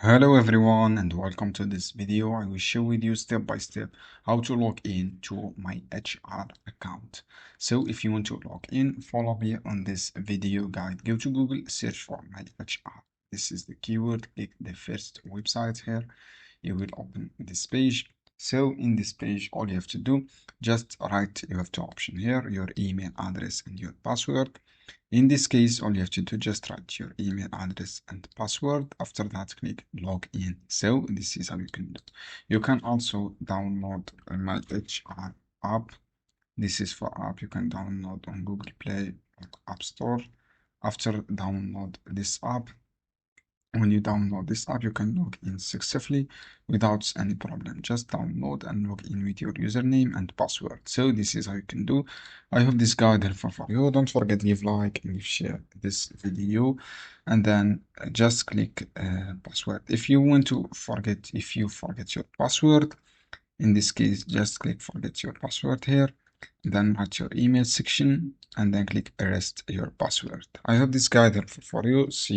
Hello everyone and welcome to this video. I will share with you step by step how to log in to my HR account. So if you want to log in, follow me on this video guide. Go to Google, search for my HR. This is the keyword, click the first website here. You will open this page. So in this page, all you have to do, just write, you have two options here, your email address and your password. In this case, all you have to do, just write your email address and password. After that, click login. So this is how you can do. You can also download my HR app. This is for app you can download on Google Play or App Store. After download this app, when you download this app, you can log in successfully without any problem. Just download and log in with your username and password. So this is how you can do. I hope this guide helpful for you. Don't forget leave like and share this video, and then just click password. If you forget your password, in this case, just click forget your password here. Then write your email section and then click erase your password. I hope this guide helpful for you. See